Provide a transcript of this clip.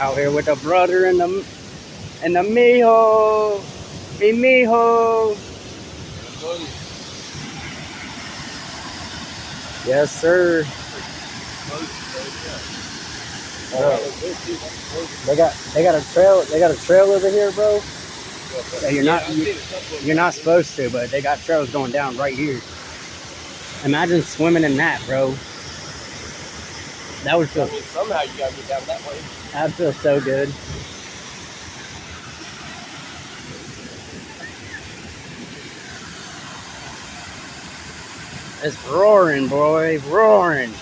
Out here with the brother and the mijo. Mi mijo. Yes, sir. Bro, they got a trail over here, bro. Yeah, you're not supposed to, but they got trails going down right here. Imagine swimming in that, bro. That would feel. Somehow you gotta get down that way. That'd feel so good. It's roaring, boy, roaring.